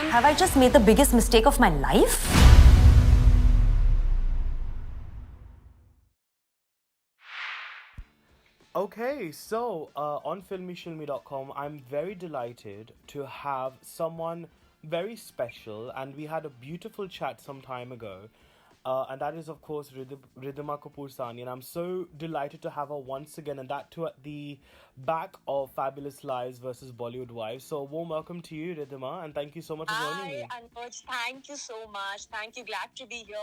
Have I just made the biggest mistake of my life? Okay, so on filmeshilmy.com, I'm very delighted to have someone very special, and we had a beautiful chat some time ago. And that is, of course, Riddhima Kapoor Sahni. And I'm so delighted to have her once again, and that too at the back of Fabulous Lives versus Bollywood Wives. So, a warm welcome to you, Riddhima, and thank you so much for joining Hi, me. Anuj. Thank you so much. Thank you. Glad to be here.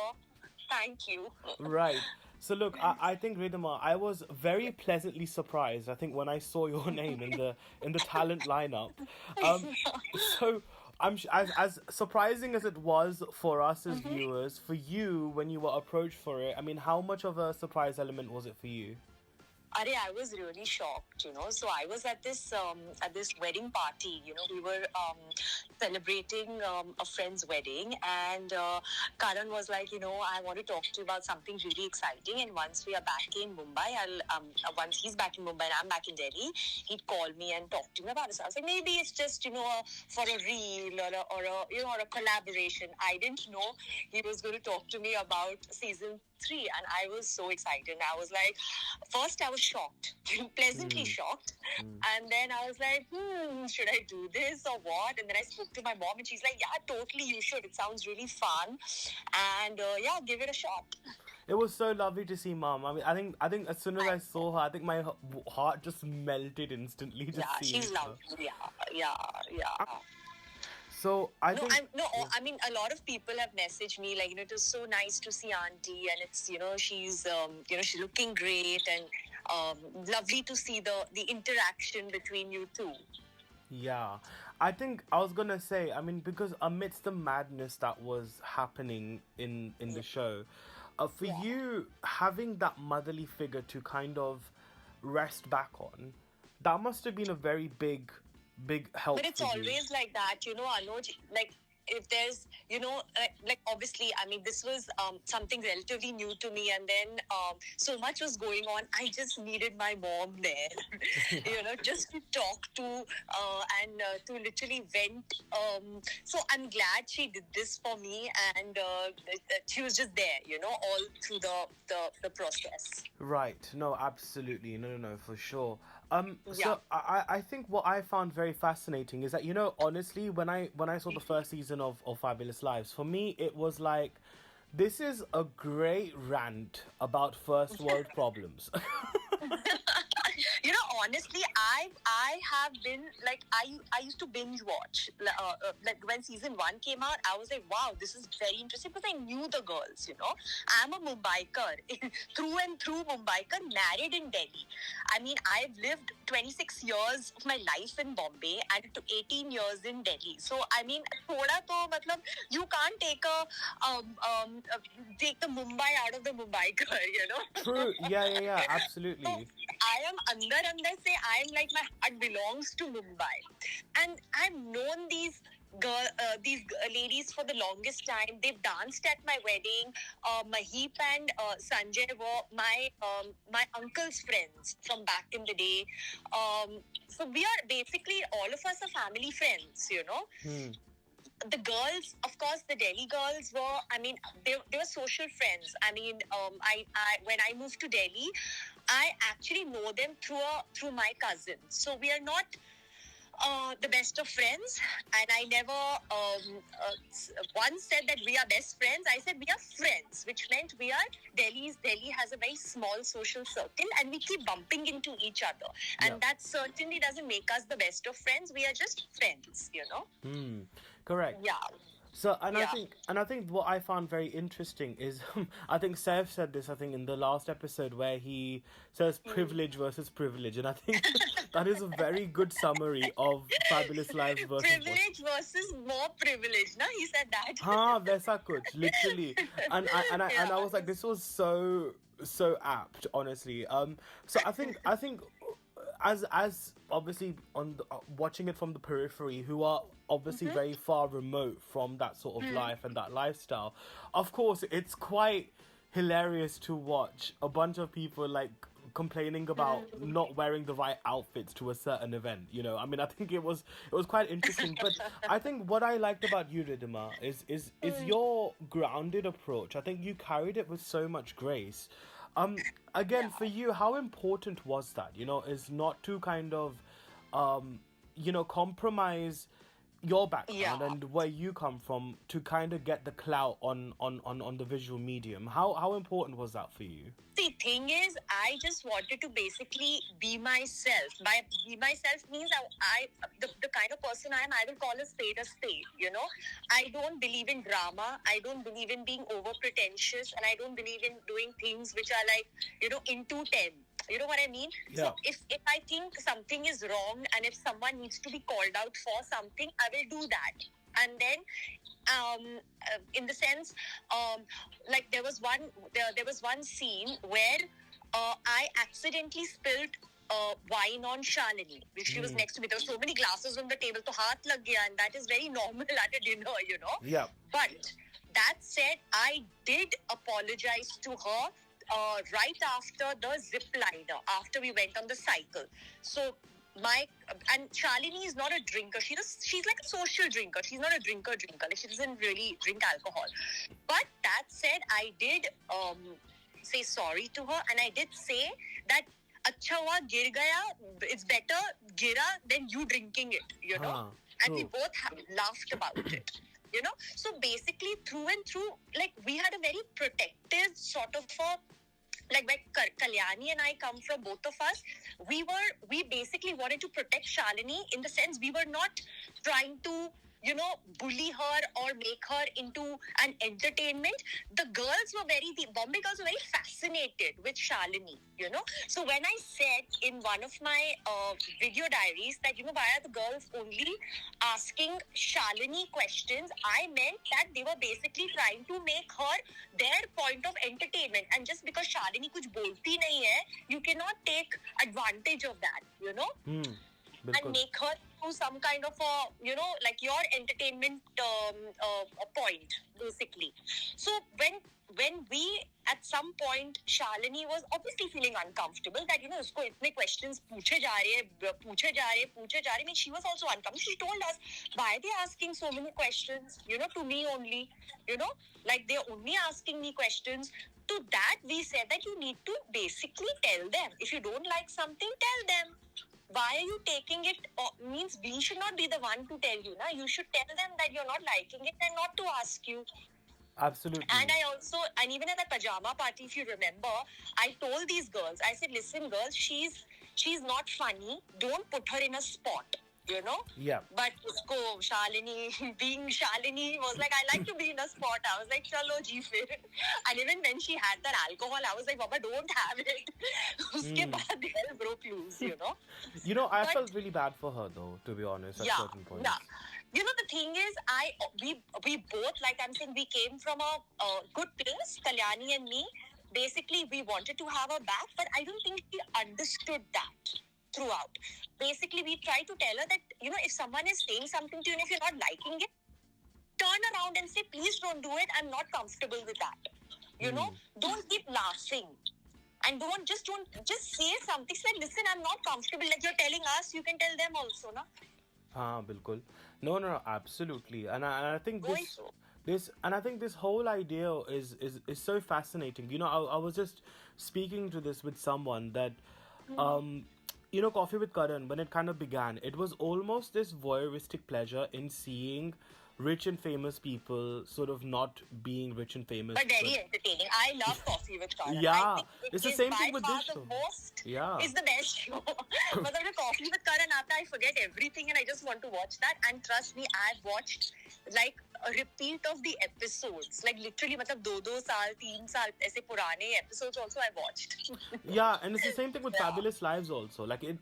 Thank you. Right. So look, I think Ridhima, I was very pleasantly surprised. I think when I saw your name in the talent lineup. Um, so as surprising as it was for us as Mhm. viewers, for you when you were approached for it, I mean, how much of a surprise element was it for you? I was really shocked. So I was at this wedding party. We were celebrating a friend's wedding, and Karan was like, I want to talk to you about something really exciting. And once we are back in Mumbai, once he's back in Mumbai and I'm back in Delhi, he'd call me and talk to me about it. So I was like, maybe it's just for a reel or a collaboration. I didn't know he was going to talk to me about season 3, and I was so excited. I was like, first I was shocked, pleasantly shocked, and then I was like, should I do this or what? And then I spoke to my mom, and she's like, yeah, totally, you should. It sounds really fun, and yeah, give it a shot. It was so lovely to see Mom. I mean, I think as soon as I saw her, I think my heart just melted instantly just Yeah, seeing she's her. lovely. Yeah. So I No, think I mean, a lot of people have messaged me like, it was so nice to see Auntie, and it's, she's looking great, and lovely to see the interaction between you two. yeah, I think I was gonna say, I mean, because amidst the madness that was happening in the show, for Yeah. you having that motherly figure to kind of rest back on, that must have been a very big help But it's for you. always like that, Anuj. Like, if there's, like obviously, I mean, this was something relatively new to me, and then so much was going on. I just needed my mom there, just to talk to and to literally vent. So I'm glad she did this for me, and she was just there, all through the process. Right. No, absolutely. No, for sure. Yeah. So I think what I found very fascinating is that, honestly, when I saw the first season of Fabulous Lives, for me it was like this is a great rant about first world problems. Honestly, I have been like I used to binge watch like when season 1 came out. I was like, wow, this is very interesting because I knew the girls. I'm a Mumbaiker through and through, Mumbaiker, married in Delhi. I mean, I've lived 26 years of my life in Bombay and to 18 years in Delhi. So I mean, thoda to matlab, you can't take the Mumbai out of the Mumbaiker. True. Yeah, So absolutely. I am under say I am like my heart belongs to Mumbai, and I've known ladies for the longest time. They've danced at my wedding. Maheep and Sanjay were my uncle's friends from back in the day. So we are basically, all of us are family friends. Hmm. The girls, of course, the Delhi girls were, I mean, they were social friends. I mean, I when I moved to Delhi, I actually know them through my cousin. So we are not the best of friends, and I never once said that we are best friends. I said we are friends, which meant Delhi has a very small social circle, and we keep bumping into each other, Yeah. and that certainly doesn't make us the best of friends. We are just friends. Hmm. Correct. Yeah. So, and I Yeah. think, and I think what I found very interesting is, I think Saif said this, I think in the last episode where he says privilege versus privilege, and I think that is a very good summary of Fabulous Lives versus what. Privilege versus more privilege. No, he said that. हाँ वैसा कुछ literally, and I Yeah. was like, this was so apt, honestly. So I think as obviously on watching it from the periphery, who are obviously very far remote from that sort of life and that lifestyle, of course it's quite hilarious to watch a bunch of people like complaining about not wearing the right outfits to a certain event. I mean, I think it was quite interesting. But I think what I liked about you, Riddhima, is your grounded approach. I think you carried it with so much grace. Again, for you, how important was that? Is not to kind of, compromise your background Yeah. and where you come from to kind of get the clout on the visual medium. How important was that for you? The thing is, I just wanted to basically be myself. By be myself means the kind of person I am, I will call a spade a spade, I don't believe in drama. I don't believe in being over pretentious, and I don't believe in doing things which are like, into 10. You know what I mean? Yeah. So if I think something is wrong, and if someone needs to be called out for something, I will do that. And then, in the sense, like there was one scene where I accidentally spilled wine on Shalini, which she was next to me. There were so many glasses on the table, so haath lag gaya, and that is very normal at a dinner, Yeah. But that said, I did apologize to her right after the zip liner, after we went on the cycle. So and Shalini is not a drinker. She's like a social drinker. She's not a drinker. Like, she doesn't really drink alcohol. But that said, I did say sorry to her, and I did say that अच्छा हुआ गिर गया. It's better gira than you drinking it. And we true. both laughed about it. So basically, through and through, like, we had a very protective sort of like where Kalyani and I come from, both of us, we basically wanted to protect Shalini, in the sense we were not trying to, bully her or make her into an entertainment. The Bombay girls were very fascinated with Shalini, So when I said in one of my video diaries that, why are the girls only asking Shalini questions, I meant that they were basically trying to make her their point of entertainment. And just because Shalini kuch bolti nahi hai, you cannot take advantage of that, and make her to some kind of like your entertainment point, basically. So when we, at some point, Shalini was obviously feeling uncomfortable that, usko itne questions पूछे जा रहे. I mean, she was also uncomfortable. She told us, why are they asking so many questions, to me only, like they're only asking me questions. To that, we said that you need to basically tell them. If you don't like something, tell them. Why are you taking it? Means we should not be the one to tell you. You should tell them that you're not liking it and not to ask you. Absolutely. And even at the pajama party, if you remember, I told these girls, I said, listen, girls, she's not funny. Don't put her in a spot. Yeah. But Shalini, being Shalini, was like, I like to be in a spot. I was like, chalo ji fir. And even when she had that alcohol, I was like, Baba, don't have it. Uske baad hell broke loose, I felt really bad for her, though, to be honest, at certain points. Yeah. The thing is, we both, like I'm saying, we came from a good place, Kalyani and me. Basically, we wanted to have her back, but I don't think she understood that throughout. Basically, we try to tell her that, if someone is saying something to you and if you're not liking it, turn around and say, please don't do it. I'm not comfortable with that. Don't keep laughing. And just say something. Say, listen, I'm not comfortable. Like you're telling us, you can tell them also, na? Bilkul. No, absolutely. And I think this whole idea is so fascinating. I was just speaking to this with someone that, Coffee with Karan, when it kind of began, it was almost this voyeuristic pleasure in seeing rich and famous people sort of not being rich and famous. But very entertaining. I love Coffee with Karan. Yeah, I think it's the same thing with this show. It's the best show. But when Coffee with Karan aata, I forget everything and I just want to watch that. And trust me, I've watched like a repeat of the episodes. Like literally, 2 saal, 3 saal, aise purane episodes also I watched. Yeah, and it's the same thing with Fabulous Lives also. Like it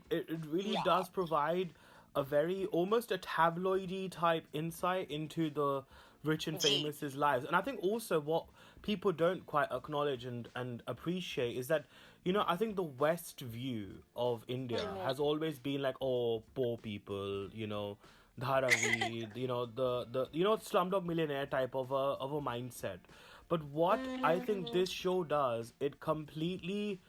really does provide a very, almost a tabloidy type insight into the rich and famous' lives. And I think also what people don't quite acknowledge and appreciate is that, I think the West view of India has always been like, oh, poor people, Dharavi, the Slumdog Millionaire type of a mindset. But what I think this show does, it completely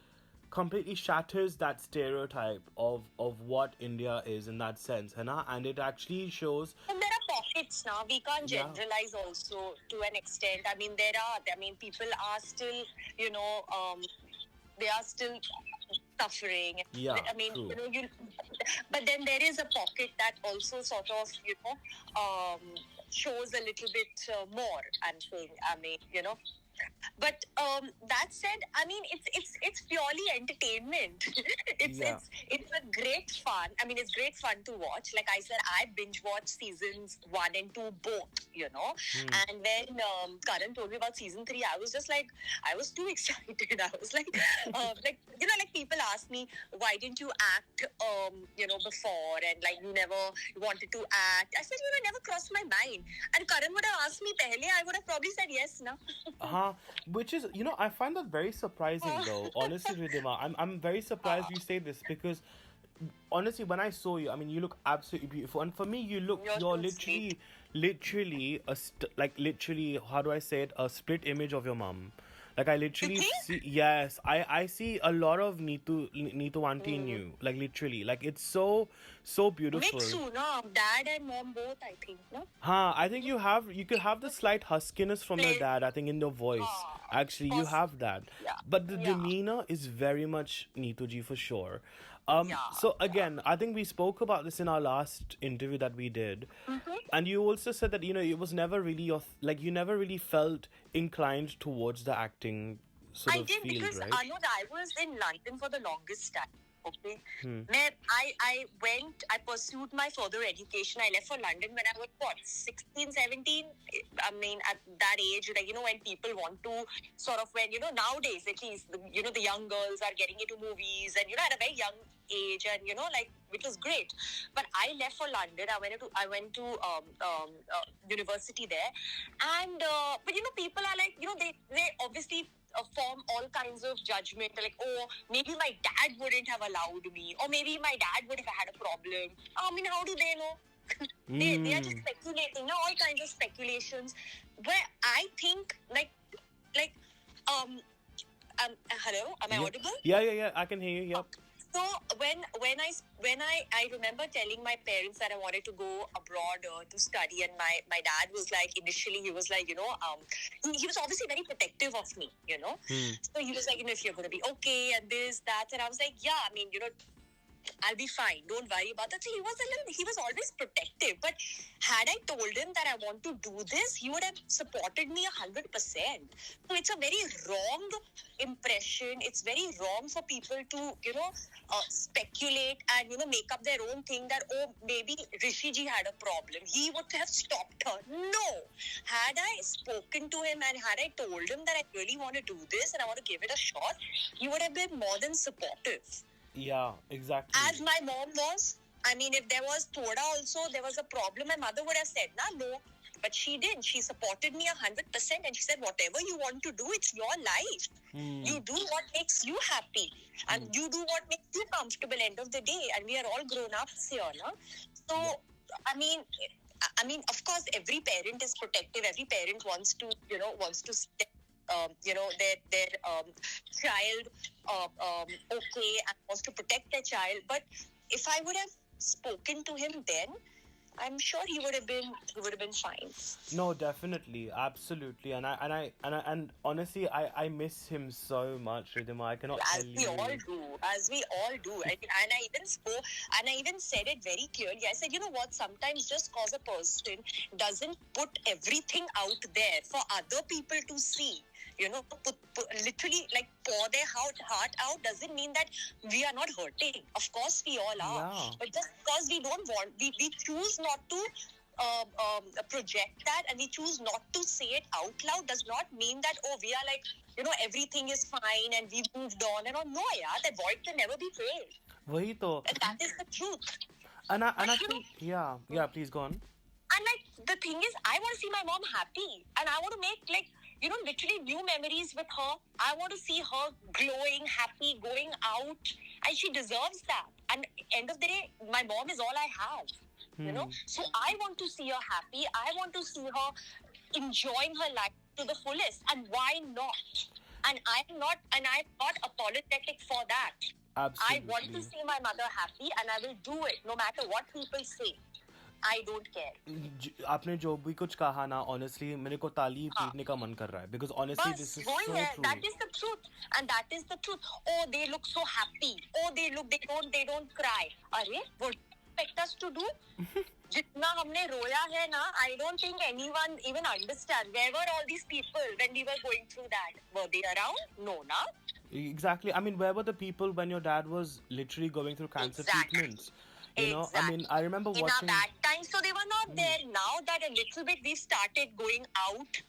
completely shatters that stereotype of what India is in that sense, है ना? And it actually shows. And there are pockets now. We can't Yeah. generalize also to an extent. I mean, people are still, they are still suffering. Yeah, I mean, true. but then there is a pocket that also sort of, shows a little bit more. I'm saying, But that said, I mean, it's purely entertainment. Yeah. It's a great fun. I mean, it's great fun to watch. Like I said, I binge watched seasons 1 and 2 both. And when Karan told me about season 3, I was just like, I was too excited. I was like, like people ask me, why didn't you act, before, and like you never wanted to act. I said, it never crossed my mind. And Karan would have asked me pehle, I would have probably said yes, no. Which is, I find that very surprising though. Honestly, Riddhima, I'm very surprised you say this, because honestly, when I saw you, I mean, you look absolutely beautiful, and for me, you're so literally literally, how do I say it? A split image of your mom. Like I literally see, yes, I see a lot of Neetu auntie in you. Like literally, like it's so beautiful. Mixed, no? Dad and mom both, I think, no? I think you could have the slight huskiness from your dad, I think, in your voice. Actually, you have that. Yeah. But the demeanor is very much Neetu ji for sure. Yeah. So again, I think we spoke about this in our last interview that we did. And you also said that, it was never really you never really felt inclined towards the acting sort of did field, because right? I was in London for the longest time. Okay. I pursued my further education. I left for London when I was 16, 17. I mean, at that age, when people want to sort of, nowadays at least, the young girls are getting into movies and, at a very young age, and, which was great. But I left for London. I went to university there. And, but, people are like, they obviously form all kinds of judgment, like, oh, maybe my dad wouldn't have allowed me, or maybe my dad would have had a problem. I mean, how do they know? They are just speculating, all kinds of speculations. Where I think, hello, am I audible? Yeah, I can hear you. Yep. So when I remember telling my parents that I wanted to go abroad to study, and my dad was like, initially he was like, he was obviously very protective of me, So he was like, if you're going to be okay and this, that, and I was like, yeah, I mean, I'll be fine. Don't worry about that. So he was always protective. But had I told him that I want to do this, he would have supported me 100%. So it's a very wrong impression. It's very wrong for people to, speculate and, make up their own thing that, oh, maybe Rishi ji had a problem. He would have stopped her. No. Had I spoken to him and had I told him that I really want to do this and I want to give it a shot, he would have been more than supportive. Yeah, exactly. As my mom was. I mean, if there was Thoda also, there was a problem, my mother would have said, no. But she didn't. She supported me 100%, and she said, whatever you want to do, it's your life. You do what makes you happy. And you do what makes you comfortable end of the day. And we are all grown-ups here, no? So, I mean, of course, every parent is protective. Every parent wants to see their child okay, and wants to protect their child. But if I would have spoken to him then, I'm sure he would have been fine. No, definitely, absolutely, and honestly, I miss him so much, Riddhima. I cannot tell you. As we all do. And I even said it very clearly. I said, sometimes just cause a person doesn't put everything out there for other people to see, literally like pour their heart out, doesn't mean that we are not hurting. Of course we all are. Yeah. But just because we choose not to project that, and we choose not to say it out loud, does not mean that, oh, we are like, everything is fine and we've moved on and all. No, that void can never be filled. Wahi to. And that is the truth. And I think, yeah, please go on. And the thing is, I want to see my mom happy, and I want to make literally new memories with her. I want to see her glowing, happy, going out, and she deserves that. And end of the day, my mom is all I have. So I want to see her happy. I want to see her enjoying her life to the fullest. And why not? and I'm not apologetic for that. I want to Absolutely. see my mother happy, and I will do it no matter what people say. I don't care. आपने जो भी कुछ कहा ना, honestly मेरे को ताली हाँ. पीटने का मन कर रहा है, because honestly बस this is वही so है. true. That is the truth, and that is the truth. Oh, they look so happy. Oh, they don't cry. अरे, what do you expect us to do? जितना हमने रोया है ना, I don't think anyone even understand. Where were all these people when we were going through that? Were they around? No, na. Exactly. I mean, where were the people when your dad was literally going through cancer Exactly. treatments? You know, I mean, I remember in watching. our bad times, so they were not there. Now that a little bit we've started going out,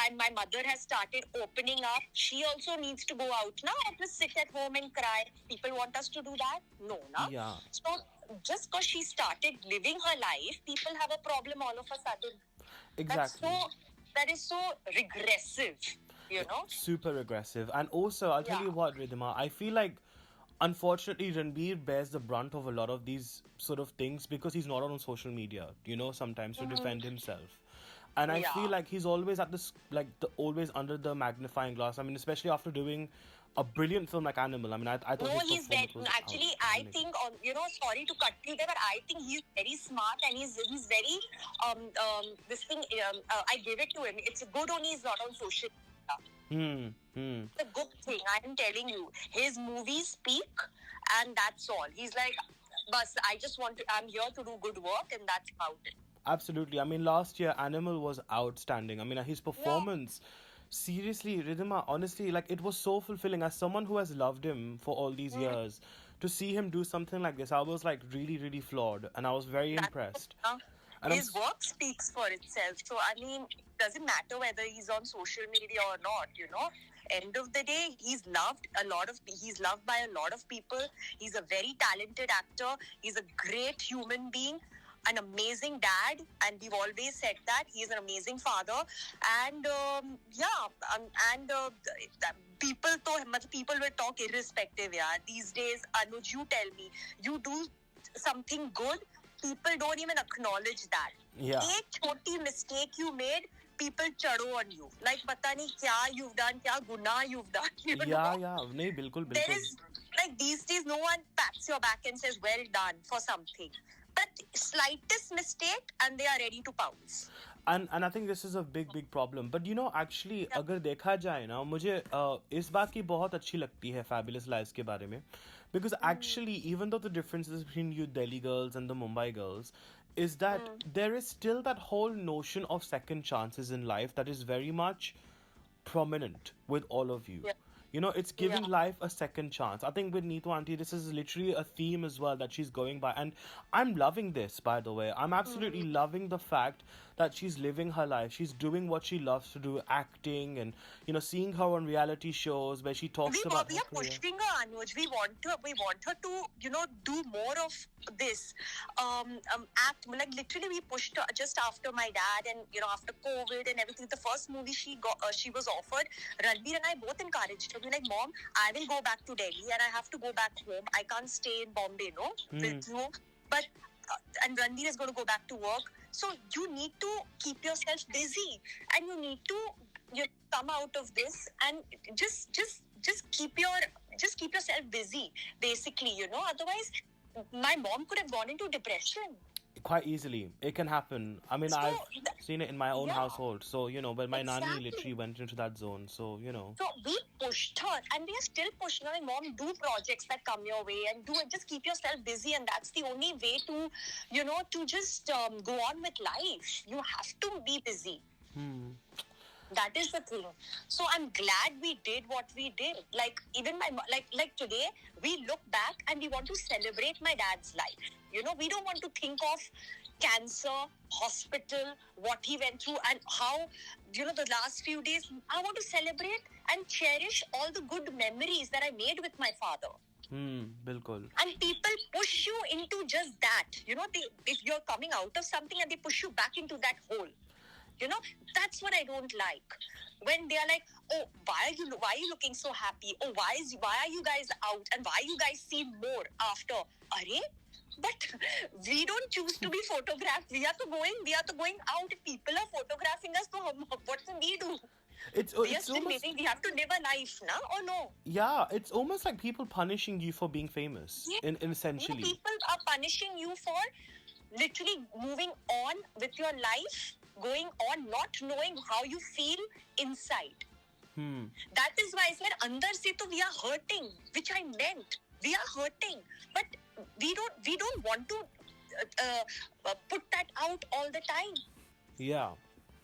and my mother has started opening up, she also needs to go out now and just sit at home and cry. People want us to do that? No, na. Yeah. So just because she started living her life, people have a problem all of a sudden. Exactly. That is so regressive, you know. Super aggressive. And also, I'll tell Yeah. you what, Riddhima, I feel like unfortunately Ranbir bears the brunt of a lot of these sort of things because he's not on social media, you know, sometimes to defend himself. And I Yeah. feel like he's always at this, like, always under the magnifying glass. I mean, especially after doing a brilliant film like Animal. I mean, I thought No, his he's very, performance was actually, I outstanding. think, sorry to cut you there, but I think he's very smart and he's very, this thing, I give it to him. It's good only he's not on social media. It's a good thing, I'm telling you. His movies speak, and that's all. He's like, bus, I'm here to do good work, and that's about it. Absolutely. I mean, last year, Animal was outstanding. I mean, his performance, seriously, Riddhima, honestly, like, it was so fulfilling. As someone who has loved him for all these years, to see him do something like this, I was, like, really, really floored. And I was very impressed. And His work speaks for itself. So, I mean, it doesn't matter whether he's on social media or not, you know. End of the day, he's loved by a lot of people. He's a very talented actor. He's a great human being, an amazing dad, and we've always said that. He's an amazing father. And, people will talk irrespective, yeah. These days, Anuj, you tell me, you do something good, people don't even acknowledge that. Yeah. Ek choti mistake you made, people chado on you. Like, pata nahi kya you've done, kya guna you've done. You know? Yeah. Nahi, bilkul. There is, like, these days, no one pats your back and says, well done for something. But slightest mistake, and they are ready to pounce. And I think this is a big problem. But you know, actually, अगर देखा जाए ना, मुझे इस बात की बहुत अच्छी लगती है Fabulous Lives के बारे में, because actually, even though the differences between you Delhi girls and the Mumbai girls is that there is still that whole notion of second chances in life that is very much prominent with all of you. Yeah. You know, it's giving life a second chance. I think with Neetu Auntie, this is literally a theme as well that she's going by. And I'm loving this, by the way. I'm absolutely loving the fact that she's living her life. She's doing what she loves to do, acting, and, you know, seeing her on reality shows where she talks about We her are career. pushing her, Anuj. We want her to, you know, do more of this. Act, like, literally we pushed her just after my dad and, you know, after COVID and everything. The first movie she was offered, Ranbir and I both encouraged her. We're like, Mom, I will go back to Delhi and I have to go back home. I can't stay in Bombay, no? With you. But, and Ranbir is going to go back to work. So you need to keep yourself busy and you need to come out of this and just keep yourself busy, basically, you know. Otherwise, my mom could have gone into depression. Quite easily. It can happen. I mean, So, I've seen it in my own yeah. household. So, you know, but my nanny Exactly. literally went into that zone. So, you know. So we pushed her and we are still pushing her. Like, Mom, do projects that come your way and do it. Just keep yourself busy, and that's the only way to, you know, to just go on with life. You have to be busy. That is the thing. So I'm glad we did what we did. Like, even like today, we look back and we want to celebrate my dad's life. You know, we don't want to think of cancer, hospital, what he went through, and how, you know, the last few days. I want to celebrate and cherish all the good memories that I made with my father. Bilkul. And people push you into just that. You know, if you're coming out of something and they push you back into that hole. You know, that's what I don't like. When they are like, oh, why are you looking so happy? Oh, why are you guys out? And why you guys seem more after? Arey? But we don't choose to be photographed. We are to going out. If people are photographing us, so what can we do? We are still living. We have to live a life, na? Or no? Yeah, it's almost like people punishing you for being famous. Yeah. In essentially. People are punishing you for literally moving on with your life, going on, not knowing how you feel inside. That is why I said, andar se to we are hurting, which I meant. We are hurting, but we don't want to put that out all the time. Yeah,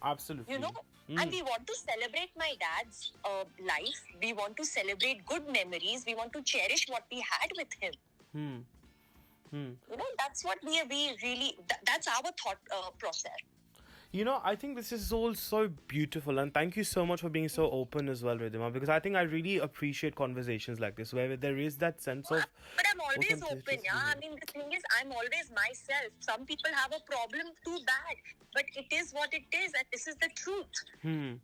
absolutely. You know, and we want to celebrate my dad's life. We want to celebrate good memories. We want to cherish what we had with him. You know, that's what we really. That's our thought process. You know, I think this is all so beautiful, and thank you so much for being so open as well, Riddhima, because I think I really appreciate conversations like this where there is that sense of. But I'm always open, yeah. I mean, the thing is, I'm always myself. Some people have a problem too bad, but it is what it is, and this is the truth. And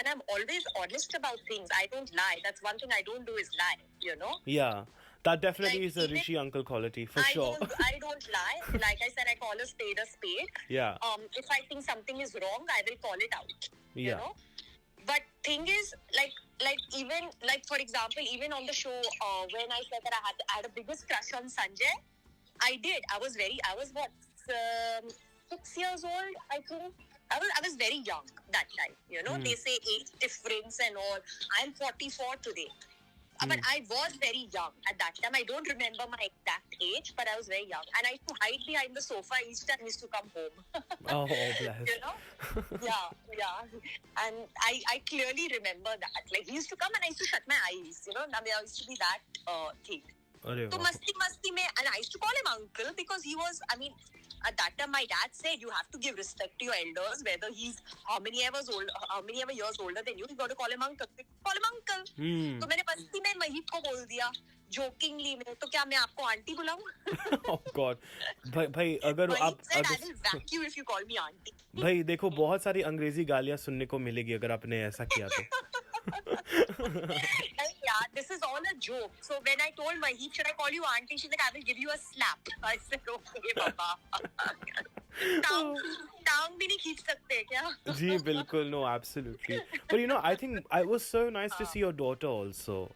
I'm always honest about things. I don't lie. That's one thing I don't do is lie. You know. Yeah. That definitely Like, is a Rishi uncle quality, for sure. I don't lie. Like I said, I call a spade a spade. Yeah. If I think something is wrong, I will call it out. Yeah. You know? But thing is, even, for example, even on the show, when I said that I had a biggest crush on Sanjay, I did. I was what, 6 years old, I think. I was very young that time. You know, they say age difference and all. I'm 44 today. But I was very young at that time. I don't remember my exact age, but I was very young. And I used to hide behind the sofa each time he used to come home. Oh, bless. You know? Yeah. And I clearly remember that. Like, he used to come and I used to shut my eyes. You know, I used to be that kid. So masti mein, and I used to call him uncle because he was, I mean, at that time my dad said you have to give respect to your elders, whether he's how many ever years older than you got to call him uncle. So मैंने मस्ती में महीप को बोल दिया jokingly में तो क्या मैं आपको आंटी बुलाऊं? Oh God, भाई अगर आप I will whack you if you call me auntie. भाई देखो बहुत सारी अंग्रेजी गालियाँ सुनने को मिलेगी अगर आपने ऐसा किया तो. Yeah, this is all a joke. So when I told Maheep, should I call you auntie? She's like, I will give you a slap. I said, okay, Papa. टांग भी नहीं खींच सकते क्या? जी बिल्कुल, no, absolutely. But you know, I think it was so nice to see your daughter also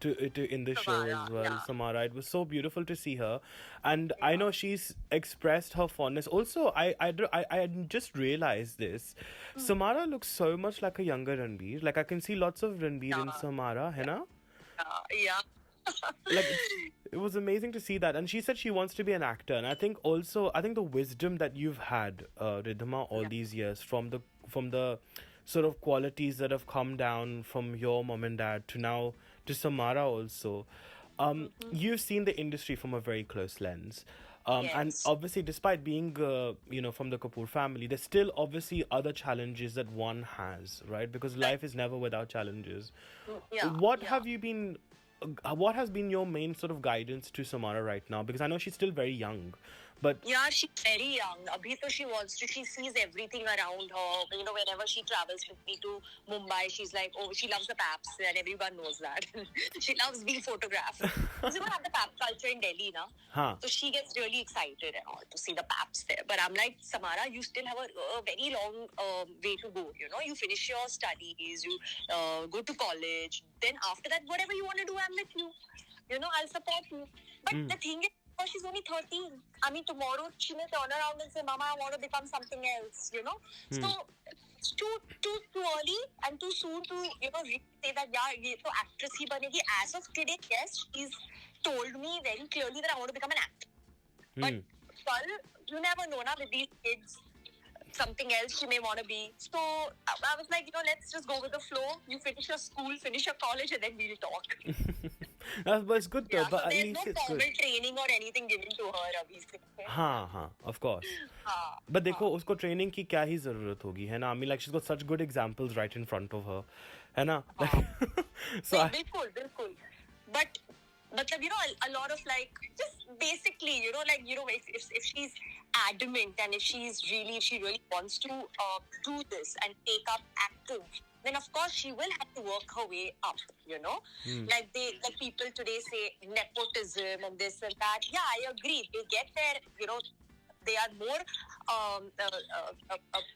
to in the show as well, Samara. It was so beautiful to see her, and I know she's expressed her fondness. Also, I just realized this. Samara looks so much like a younger Ranbir. Like I can see lots of Ranbir in Samara, है ना? Yeah. Like it was amazing to see that, and she said she wants to be an actor, and I think the wisdom that you've had, Riddhima, all these years from the sort of qualities that have come down from your mom and dad to now to Samara also. You've seen the industry from a very close lens. And obviously, despite being, from the Kapoor family, there's still obviously other challenges that one has, right? Because life is never without challenges. What has been your main sort of guidance to Samara right now? Because I know she's still very young, but yeah, she's very young. Abhi to she sees everything around her. You know, whenever she travels with me to Mumbai, she's like, oh, she loves the paps, and everyone knows that. She loves being photographed. Because you don't have the pap culture in Delhi, na? So she gets really excited and all to see the paps there. But I'm like, Samara, you still have a very long way to go. You know, you finish your studies, you go to college. Then after that, whatever you want to do, I'm with you. You know, I'll support you. But the thing is, she's only 13. I mean, tomorrow she may turn around and say, Mama, I want to become something else, you know. So, it's too early and too soon to, really say that, yeah, ye to actress hi banegi. As of today, yes, she's told me very clearly that I want to become an actor. But, well, you never know, na, with these kids. Something else she may want to be. So, I was like, let's just go with the flow. You finish your school, finish your college, and then we'll talk. But it's good though. Yeah, but so at there's least no it's formal good. training or anything given to her अभी से. हाँ, of course. But देखो उसको training की क्या ही ज़रूरत होगी, है ना? I mean, like she's got such good examples right in front of her, है ना? So बिल्कुल. But a lot of just basically, if she's adamant and if she really wants to do this and take up acting, then of course she will have to work her way up, Like people today say nepotism and this and that. Yeah, I agree. They get their, They are more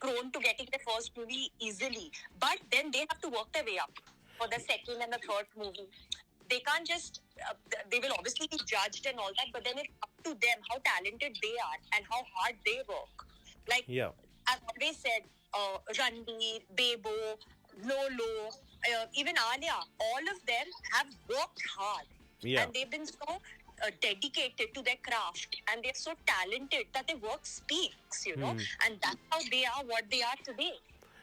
prone to getting their first movie easily. But then they have to work their way up for the second and the third movie. They can't just, they will obviously be judged and all that, but then it's up to them how talented they are and how hard they work. Like, Yeah. I've always said, Ranbir, Bebo, Lolo, even Alia, all of them have worked hard. Yeah. And they've been so dedicated to their craft, and they're so talented that their work speaks, and that's how they are what they are today.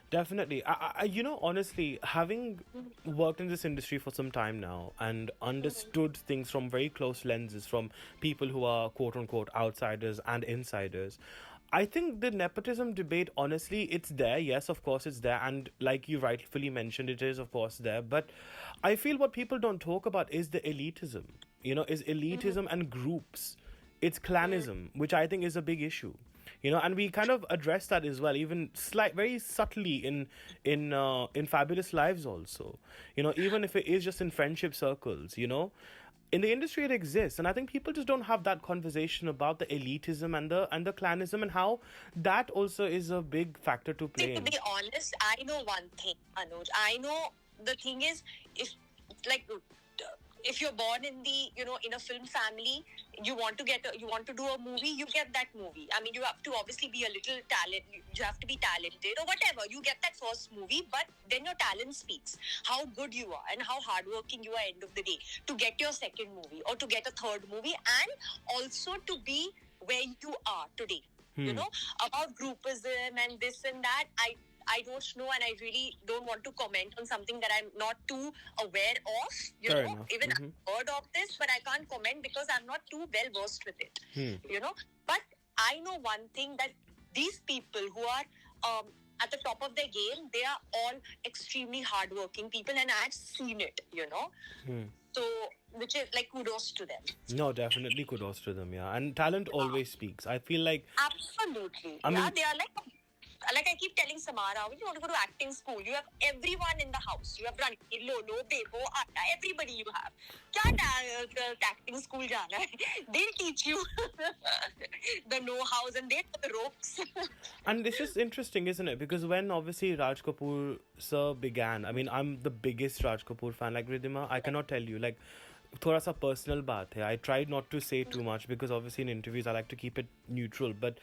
Definitely. Honestly, having worked in this industry for some time now and understood things from very close lenses from people who are quote unquote outsiders and insiders, I think the nepotism debate, honestly, it's there. Yes, of course, it's there. And like you rightfully mentioned, it is, of course, there. But I feel what people don't talk about is the elitism, is elitism and groups. It's clanism, which I think is a big issue. And we kind of address that as well, even very subtly in Fabulous Lives also. Even if it is just in friendship circles, in the industry it exists, and I think people just don't have that conversation about the elitism and the clanism and how that also is a big factor to play. To be honest, I know one thing, Anuj. I know the thing is, if you're born in in a film family, you want to do a movie, you get that movie. I mean, you have to obviously be a little talent. You have to be talented or whatever. You get that first movie, but then your talent speaks. How good you are and how hardworking you are. End of the day, to get your second movie or to get a third movie, and also to be where you are today. About groupism and this and that. I don't know, and I really don't want to comment on something that I'm not too aware of. Fair enough. Even I've heard of this, but I can't comment because I'm not too well versed with it. But I know one thing, that these people who are at the top of their game, they are all extremely hardworking people, and I've seen it. So, which is like kudos to them. No, definitely kudos to them, yeah. And talent always speaks. I feel like absolutely. They are like I keep telling Samara, when you want to go to acting school, you have everyone in the house. You have Ranbir, Lolo, Bebo, Atta, everybody you have. Kya acting school jana hai? They'll teach you the know-hows and they'll know the ropes. And it's just interesting, isn't it? Because when obviously Raj Kapoor sir began, I mean, I'm the biggest Raj Kapoor fan. Like Riddhima, I cannot tell you, like, थोड़ा सा personal बात है. I tried not to say too much because obviously in interviews I like to keep it neutral. But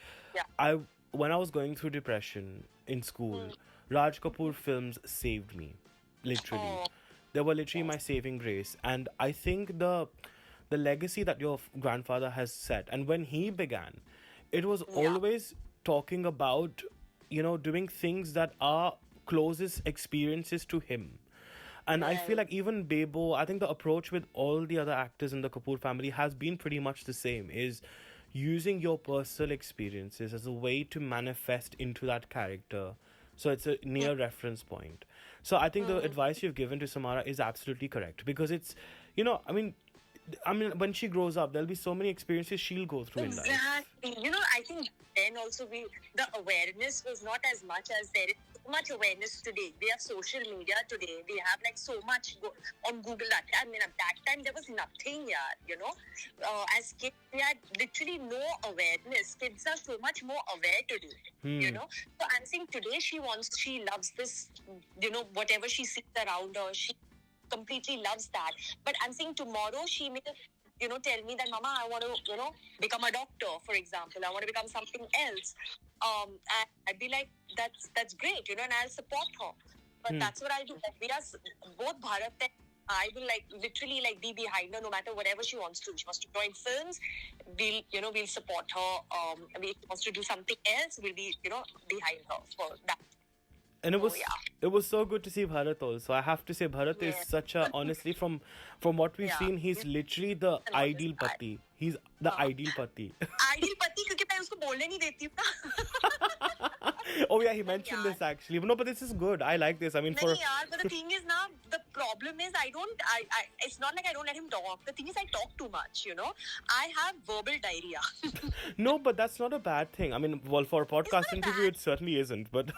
when I was going through depression in school, Raj Kapoor films saved me, literally. They were literally my saving grace. And I think the legacy that your grandfather has set, and when he began, it was always talking about, doing things that are closest experiences to him. And I feel like even Bebo, I think the approach with all the other actors in the Kapoor family has been pretty much the same, is using your personal experiences as a way to manifest into that character. So it's a near reference point. So I think the advice you've given to Samara is absolutely correct, because it's, I mean, when she grows up, there'll be so many experiences she'll go through in life. Exactly. I think then also the awareness was not as much as there is so much awareness today. We have social media today. We have like so much on Google. At that time there was nothing, as kids, we had literally no awareness. Kids are so much more aware today, So I'm saying today she loves this, whatever she sees around her, she completely loves that. But I'm saying tomorrow she may tell me that, Mama, I want to become a doctor, for example. I want to become something else, and I'd be like, that's great, and I'll support her. But that's what I do. Like, we are both Bharat and I will literally be behind her no matter whatever she wants to. She wants to join films, we'll support her. If she wants to do something else, we'll be behind her for that. And it was so good to see Bharat also. I have to say, Bharat is such a, honestly, from what we've seen, he's literally the ideal pati. He's the ideal pati. Ideal pati, because I usko bolne nahi deti na. Oh yeah, he mentioned this actually. No, but this is good. I like this. I mean, but the thing is now, the problem is it's not like I don't let him talk. The thing is I talk too much, I have verbal diarrhea. No, but that's not a bad thing. I mean, well, for a podcast interview, it certainly isn't, but...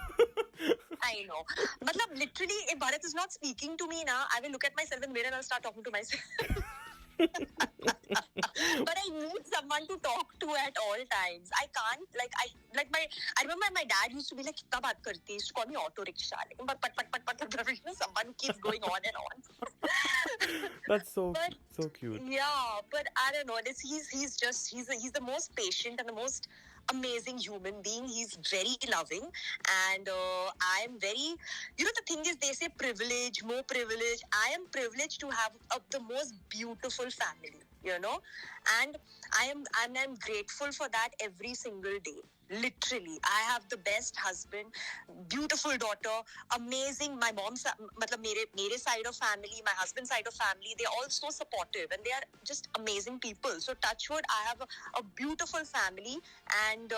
I know. Matlab, literally, if Bharat is not speaking to me now, I will look at myself in the mirror and I'll start talking to myself. But I need someone to talk to at all times. I can't I remember my dad used to be like, "Kitna baat karti?" He used to call me auto rickshaw. Like, but, someone keeps going on and on. That's so But so cute. yeah, but I don't know. He's the most patient and the most amazing human being. He's very loving, and I'm very. The thing is, they say privilege, more privilege. I am privileged to have the most beautiful family. And I'm grateful for that every single day. Literally, I have the best husband, beautiful daughter, amazing. My mom's, matlab mere side of family, my husband's side of family, they're all so supportive and they are just amazing people. So touch wood, I have a beautiful family, and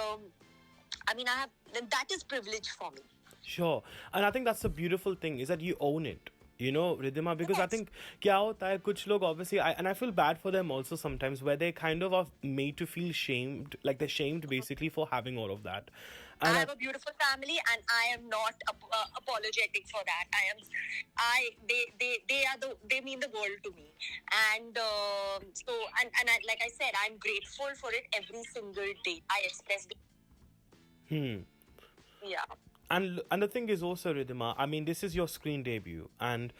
that is privilege for me. Sure. And I think that's the beautiful thing is that you own it. Riddhima, because I Yes. think क्या होता है कुछ लोग obviously and I feel bad for them also sometimes where they kind of are made to feel shamed, like they're shamed basically for having all of that. I And have a beautiful family, and I am not apologetic for that. They mean the world to me, and like I said, I'm grateful for it every single day. I express it. Yeah. And the thing is also, Riddhima, I mean, this is your screen debut, and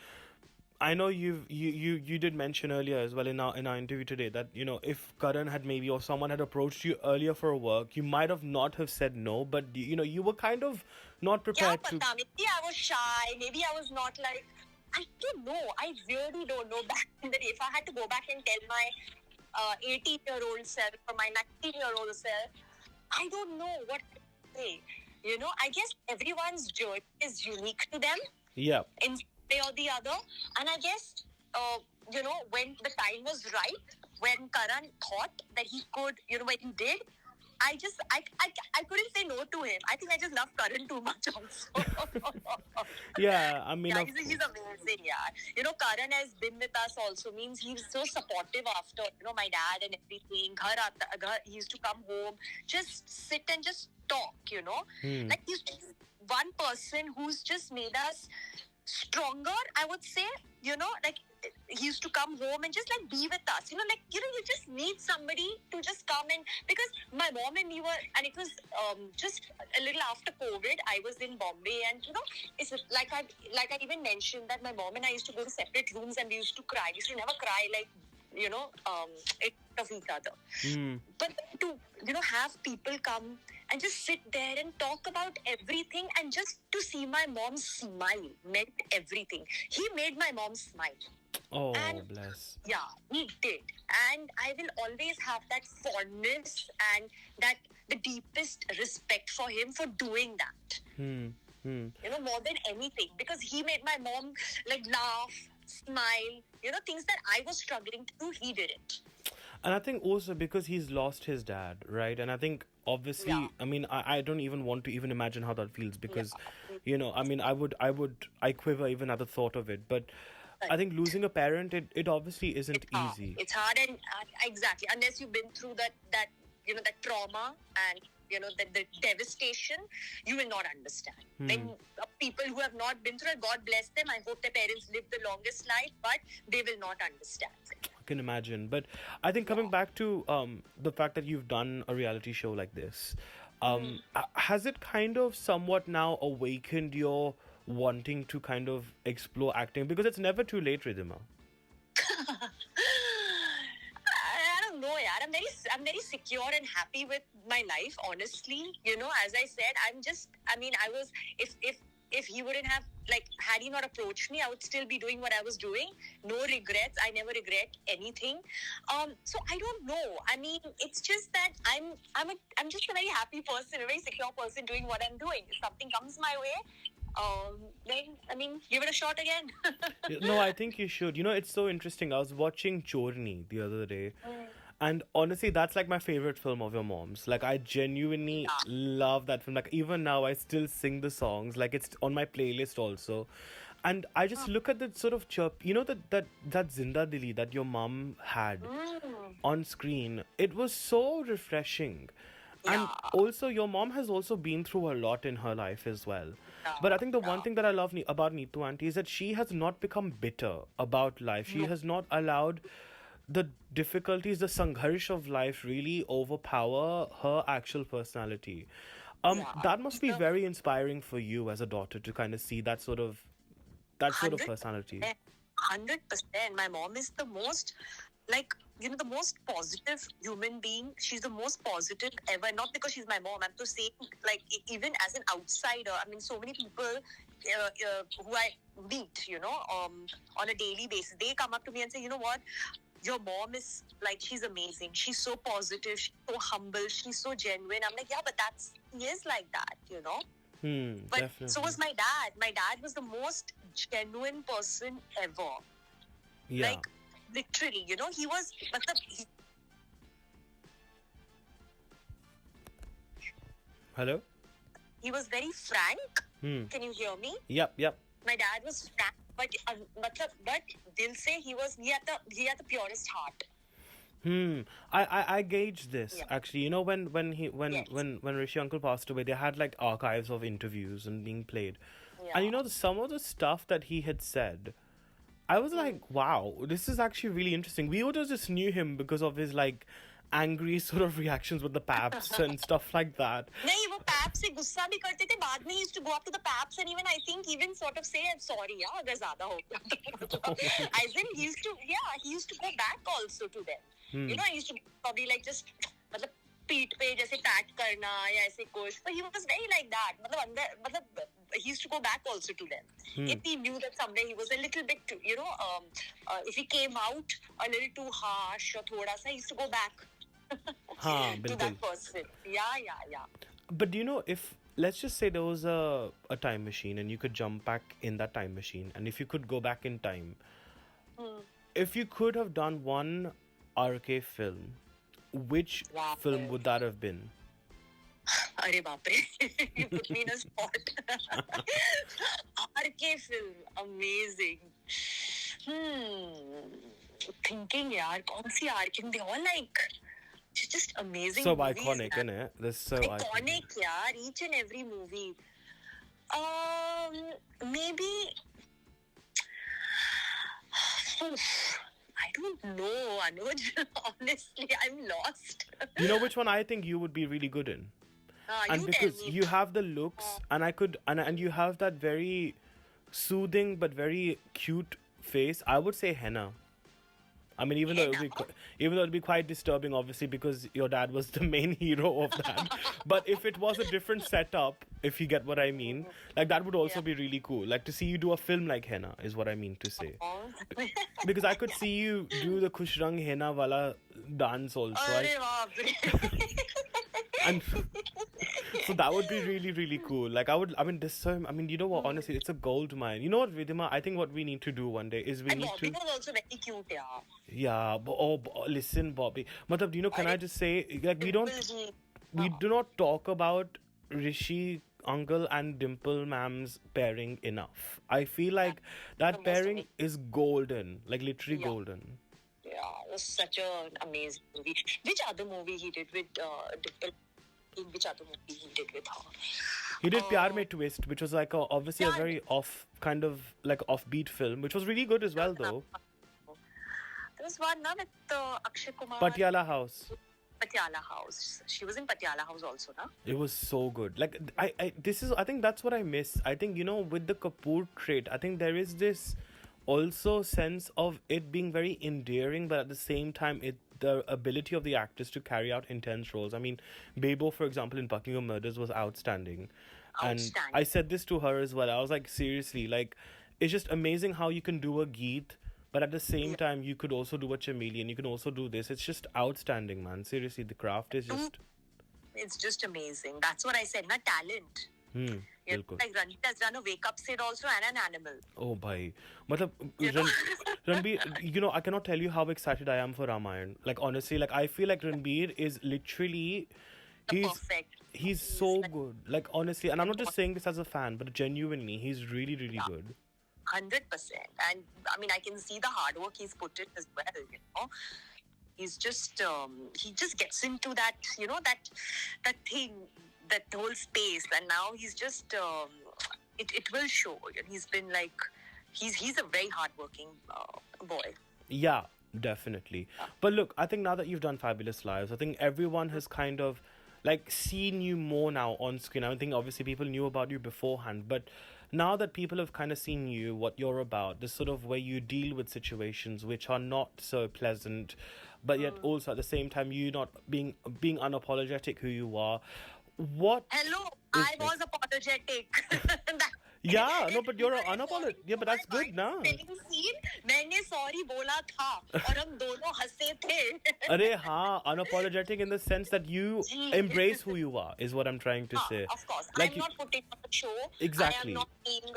I know you did mention earlier as well in our interview today that if Karan had maybe or someone had approached you earlier for work, you might have not have said no, but you were kind of not prepared to. Maybe I was shy. Maybe I was not like. I don't know. I really don't know. Back in the day, if I had to go back and tell my 18-year-old self or my 19-year-old self, I don't know what to say. I guess everyone's journey is unique to them Yeah. in some way or the other. And I guess, when the time was right, when Karan thought that he could, when he did, I couldn't say no to him. I think I just love Karan too much also. Yeah, I mean, Yeah, of he's amazing, yeah. Karan has been with us also, means he's so supportive after, my dad and everything. He used to come home, just sit and just talk, Like he's just one person who's just made us stronger, I would say, like he used to come home and just like be with us, you just need somebody to just come and because my mom and me were, and it was just a little after COVID, I was in Bombay and it's like I even mentioned that my mom and I used to go to separate rooms and we used to cry. We used to never cry like, of each other. But to, have people come and just sit there and talk about everything and just to see my mom smile meant everything. He made my mom smile. oh, And- bless. Yeah, he did. And I will always have that fondness and that the deepest respect for him for doing that. More than anything. Because he made my mom like laugh, smile, things that I was struggling to do, he did it. And I think also because he's lost his dad, right? And I think obviously, Yeah. I mean, I don't even want to even imagine how that feels because, I mean, I quiver even at the thought of it. But I think losing a parent, it obviously isn't easy. It's hard and exactly unless you've been through that trauma and the devastation, you will not understand. When people who have not been through it, God bless them. I hope their parents live the longest life, but they will not understand. I can imagine. But I think coming back to the fact that you've done a reality show like this, has it kind of somewhat now awakened your wanting to kind of explore acting? Because it's never too late, Riddhima. I don't know, yaar. I'm very secure and happy with my life, honestly. As I said, I was, if he wouldn't have, had he not approached me, I would still be doing what I was doing. No regrets. I never regret anything. So I don't know. I mean, it's just that I'm just a very happy person, a very secure person doing what I'm doing. If something comes my way, then, give it a shot again. No, I think you should. It's so interesting. I was watching Chorni the other day. And honestly, that's like my favorite film of your mom's. Like, I genuinely love that film. Like, even now, I still sing the songs. Like, it's on my playlist also. And I just look at the sort of chirp, that Zinda Dili that your mom had on screen. It was so refreshing. And also, your mom has also been through a lot in her life as well. But I think the one thing that I love about Neetu Auntie is that she has not become bitter about life. She has not allowed the difficulties, the sangharsh of life really overpower her actual personality. Yeah. That must be So, very inspiring for you as a daughter to kind of see that sort of personality. 100%. My mom is the most, like, the most positive human being. She's the most positive ever. Not because she's my mom. I'm just saying, like, even as an outsider, I mean, so many people who I meet, on a daily basis, they come up to me and say, you know what? Your mom is like, she's amazing. She's so positive. She's so humble. She's so genuine. I'm like, yeah, but he is like that, But Definitely. so was my dad. My dad was the most genuine person ever. Yeah. Like, literally, he was. Hello? He was very frank. Can you hear me? Yep. My dad was frank, but they'll say he had the purest heart. I gauged this Yeah. actually. When Rishi uncle passed away, they had like archives of interviews and being played. Yeah. And some of the stuff that he had said, I was like, wow, this is actually really interesting. We would have just knew him because of his like angry sort of reactions with the paps and stuff like that. नहीं वो pipe से गुस्सा भी करते थे बाद में he used to go up to the paps and even sort of say I'm sorry यार अगर ज़्यादा हो गया as in he used to go back also to them he used to probably like just मतलब पीठ पे जैसे TET करना या ऐसे कुछ but he was very like that मतलब he used to go back also to them if he knew that someday he was a little bit if he came out a little too harsh or thoda sa he used to go back to that person. Yeah. But if let's just say there was a time machine and you could jump back in that time machine, and if you could go back in time, if you could have done one RK film, which film would that have been? Arey baap re, you put me in a spot. RK film, amazing. Thinking yaar, kaun si RK? They all like just amazing. So movies, iconic, man. isn't it? They're so iconic, yaar. Each and every movie. Maybe. I don't know, Anuj. Honestly, I'm lost. You know which one I think you would be really good in? And you because tell me. you have the looks, and you have that very soothing but very cute face, I would say henna. I mean, even though it'd be quite disturbing, obviously, because your dad was the main hero of that. But if it was a different setup, if you get what I mean, like that would also be really cool. Like to see you do a film like henna is what I mean to say. Because I could see you do the Khush Rang henna wala dance also. Arey baap re. And so that would be really, really cool. Like you know what, honestly, it's a gold mine. You know what, Riddhima, I think what we need to do one day is And Bobby was also very cute, yeah. Yeah, listen, Bobby. Matlab, can I just say, like, we do not talk about Rishi uncle and Dimple ma'am's pairing enough. I feel like that pairing is golden, like literally golden. Yeah, it was such an amazing movie. Which other movie he did with Dimple? In which other movie he did with her? He did Pyar Mein Twist, which was like obviously a very offbeat film, which was really good as well, though. There was one with Akshay Kumar. Patiala House. Patiala House. She was in Patiala House also, na? It was so good. Like I think that's what I miss. I think with the Kapoor trait, I think there is this also sense of it being very endearing, but at the same time the ability of the actress to carry out intense roles. I mean, Bebo, for example, in Buckingham Murders was outstanding. And I said this to her as well. I was like, seriously, like, it's just amazing how you can do a Geet, but at the same time, you could also do a Chameleon. You can also do this. It's just outstanding, man. Seriously, the craft is just... It's just amazing. That's what I said, na talent. Like Ranbir has done a wake-up set also and an animal. Oh, bhai. Matlab, Ranbir, I cannot tell you how excited I am for Ramayan. Like, honestly, like, I feel like Ranbir is literally... Perfect. He's so good. Like, honestly, and I'm not just saying this as a fan, but genuinely, he's really, really good. 100%. And, I mean, I can see the hard work he's put in as well, He's just, he just gets into that, that thing, that whole space, and now he's just it will show. He's been like he's a very hardworking boy. Yeah, Definitely. But look, I think now that you've done Fabulous Lives, I think everyone has kind of like seen you more now on screen. I think obviously people knew about you beforehand, but now that people have kind of seen you, what you're about, the sort of way you deal with situations which are not so pleasant, but yet also at the same time you not being unapologetic who you are. What Hello, is I was apologetic. yeah, no, but you're unapologetic. Yeah, but that's good now. मैंने sorry बोला था और हम दोनों हंसे थे. Arey, हाँ, unapologetic in the sense that you embrace who you are, is what I'm trying to say. Of course, Like I'm not putting on a show. Exactly. I am not being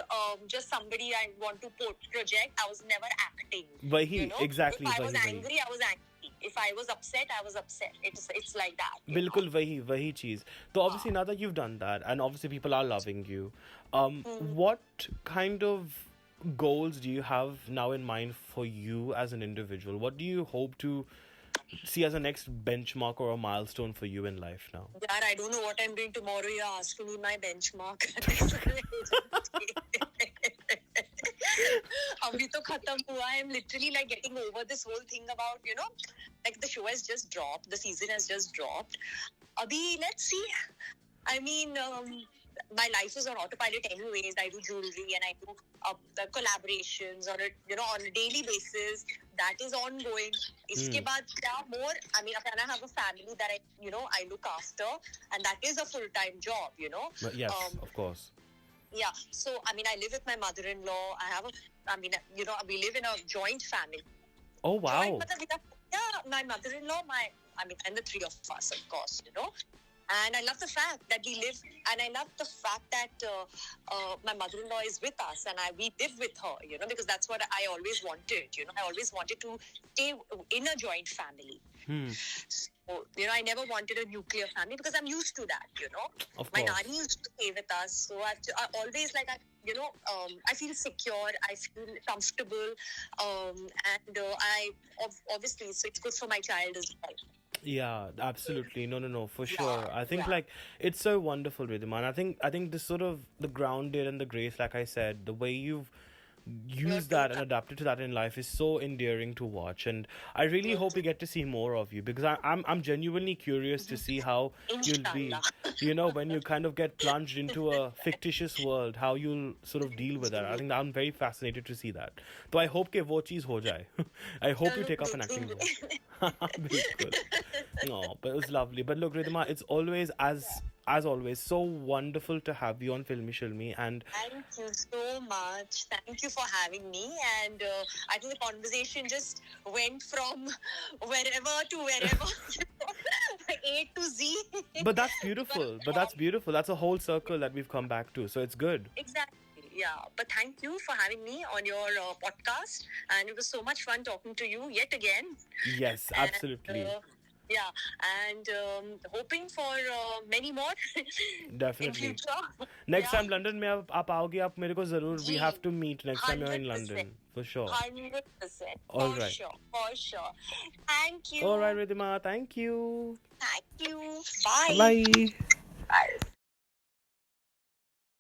just somebody I want to project. I was never acting. Wahi, exactly. If I was wahi. angry, I was angry. If I was upset, I was upset. It's like that. बिल्कुल वही चीज. So obviously now that you've done that, and obviously people are loving you, what kind of goals do you have now in mind for you as an individual? What do you hope to see as a next benchmark or a milestone for you in life now? Yaar, I don't know what I'm doing tomorrow. You're asking me my benchmark. अभी तो खत्म हुआ. I'm literally like getting over this whole thing about, like the show has just dropped, the season has just dropped. Abhi, let's see. I mean, my life is on autopilot anyways. I do jewellery and I do the collaborations on on a daily basis. That is ongoing. Iske baad kya more? I mean, I have a family that I look after, and that is a full-time job. But yes, of course. Yeah, so I mean, I live with my mother-in-law. We live in a joint family. Oh wow. My mother-in-law, and the three of us, of course, And I love the fact that we live, and I love the fact that my mother-in-law is with us, and we live with her, because that's what I always wanted, I always wanted to stay in a joint family. So, I never wanted a nuclear family because I'm used to that, Of My course. nanny used to stay with us, so I always I feel secure, I feel comfortable, and obviously, so it's good for my child as well. Yeah, absolutely. No, for sure. Yeah, I think yeah. like it's so wonderful, Riddhima. And I think this sort of the grounded and the grace, like I said, the way you've used that and adapted to that in life is so endearing to watch. And I really hope we get to see more of you because I'm genuinely curious to see how you'll be, Inshallah. when you kind of get plunged into a fictitious world, how you'll sort of deal with that. I think I'm very fascinated to see that. So I hope ke wo cheez ho jaye. I hope you take up an acting role. Bilkul. No, but it was lovely. But look, Riddhima, it's always as always so wonderful to have you on Filme Shilmy, and Thank you so much. Thank you for having me. And I think the conversation just went from wherever to wherever, A to Z. but that's beautiful. But that's beautiful. That's a whole circle that we've come back to. So it's good. Exactly. Yeah. But thank you for having me on your podcast. And it was so much fun talking to you yet again. Yes, absolutely. And hoping for many more in Definitely. future. Next Yeah. time London में आप आओगे आप मेरे को जरूर we have to meet next time you're in 100%. London for sure. 100%. All For right. sure. For sure. Thank you. All right, Riddhima, thank you. Thank you. Bye. Bye. Bye.